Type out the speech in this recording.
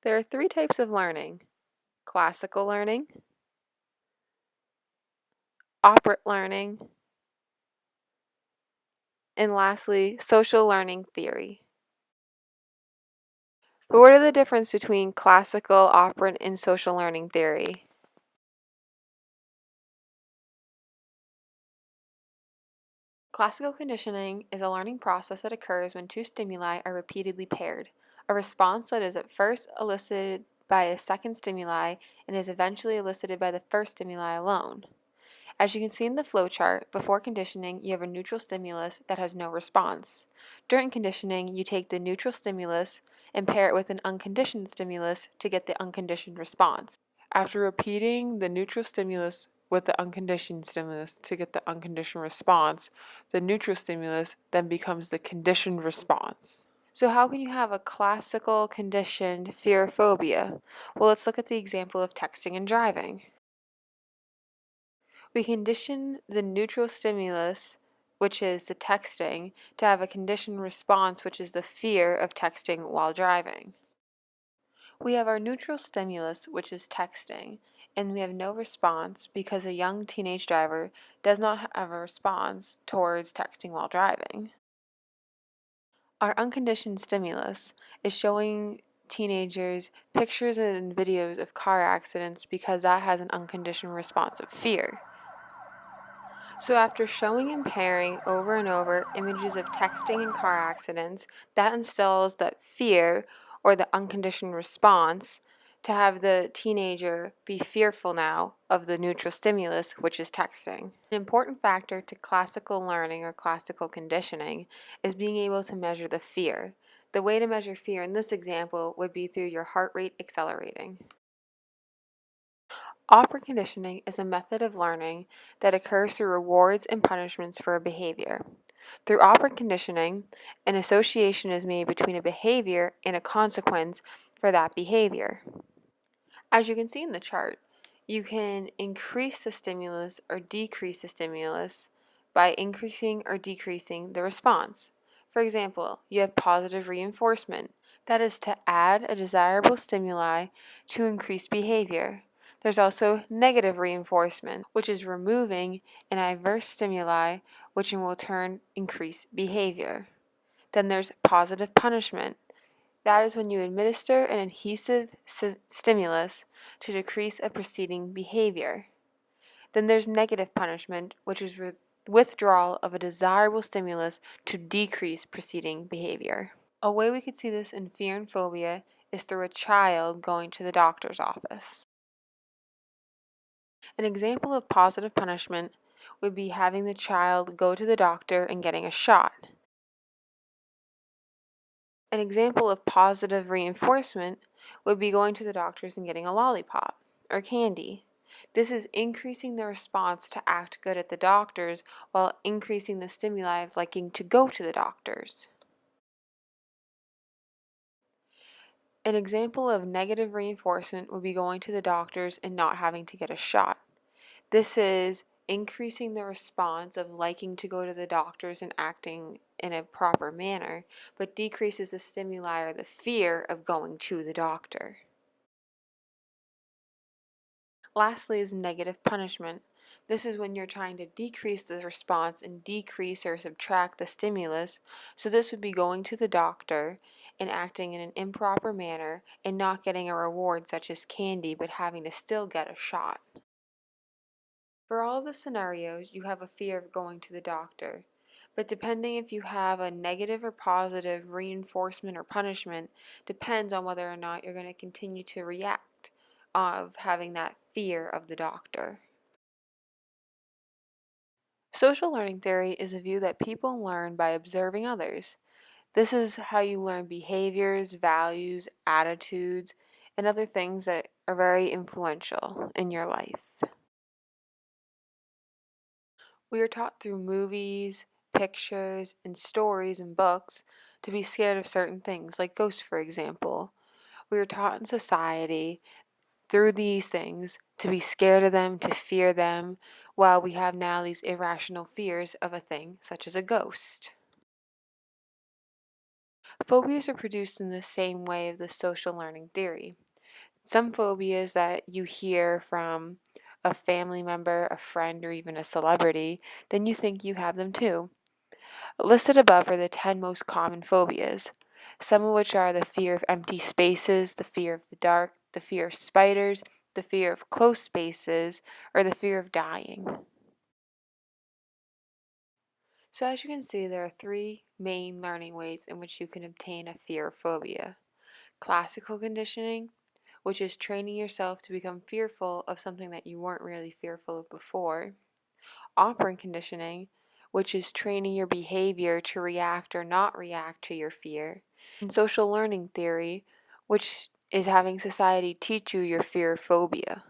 There are three types of learning: classical learning, operant learning, and lastly, social learning theory. But what are the differences between classical, operant, and social learning theory? Classical conditioning is a learning process that occurs when two stimuli are repeatedly paired. A response that is at first elicited by a second stimuli and is eventually elicited by the first stimuli alone. As you can see in the flowchart, before conditioning, you have a neutral stimulus that has no response. During conditioning, you take the neutral stimulus and pair it with an unconditioned stimulus to get the unconditioned response. After repeating the neutral stimulus with the unconditioned stimulus to get the unconditioned response, the neutral stimulus then becomes the conditioned response. So how can you have a classical conditioned fear or phobia? Well, let's look at the example of texting and driving. We condition the neutral stimulus, which is the texting, to have a conditioned response, which is the fear of texting while driving. We have our neutral stimulus, which is texting, and we have no response because a young teenage driver does not have a response towards texting while driving. Our unconditioned stimulus is showing teenagers pictures and videos of car accidents because that has an unconditioned response of fear. So after showing and pairing over and over images of texting and car accidents, that instills that fear or the unconditioned response to have the teenager be fearful now of the neutral stimulus, which is texting. An important factor to classical learning or classical conditioning is being able to measure the fear. The way to measure fear in this example would be through your heart rate accelerating. Operant conditioning is a method of learning that occurs through rewards and punishments for a behavior. Through operant conditioning, an association is made between a behavior and a consequence for that behavior. As you can see in the chart, you can increase the stimulus or decrease the stimulus by increasing or decreasing the response. For example, you have positive reinforcement. That is to add a desirable stimuli to increase behavior. There's also negative reinforcement, which is removing an adverse stimuli, which in turn increase behavior. Then there's positive punishment. That is when you administer an adhesive stimulus to decrease a preceding behavior. Then there's negative punishment, which is withdrawal of a desirable stimulus to decrease preceding behavior. A way we could see this in fear and phobia is through a child going to the doctor's office. An example of positive punishment would be having the child go to the doctor and getting a shot. An example of positive reinforcement would be going to the doctors and getting a lollipop or candy. This is increasing the response to act good at the doctors while increasing the stimuli of liking to go to the doctors. An example of negative reinforcement would be going to the doctors and not having to get a shot. This is increasing the response of liking to go to the doctors and acting in a proper manner, but decreases the stimuli or the fear of going to the doctor. Lastly is negative punishment. This is when you're trying to decrease the response and decrease or subtract the stimulus. So this would be going to the doctor and acting in an improper manner and not getting a reward such as candy, but having to still get a shot. For all the scenarios, you have a fear of going to the doctor. But depending if you have a negative or positive reinforcement or punishment depends on whether or not you're going to continue to react of having that fear of the doctor. Social learning theory is a view that people learn by observing others. This is how you learn behaviors, values, attitudes, and other things that are very influential in your life. We are taught through movies, pictures, and stories and books to be scared of certain things, like ghosts, for example. We are taught in society through these things to be scared of them, to fear them, while we have now these irrational fears of a thing such as a ghost. Phobias are produced in the same way of the social learning theory. Some phobias that you hear from a family member, a friend, or even a celebrity, then you think you have them too. Listed above are the 10 most common phobias, some of which are the fear of empty spaces, the fear of the dark, the fear of spiders, the fear of closed spaces, or the fear of dying. So as you can see, there are three main learning ways in which you can obtain a fear phobia. Classical conditioning, which is training yourself to become fearful of something that you weren't really fearful of before. Operant conditioning, which is training your behavior to react or not react to your fear. And social learning theory, which is having society teach you your fear phobia.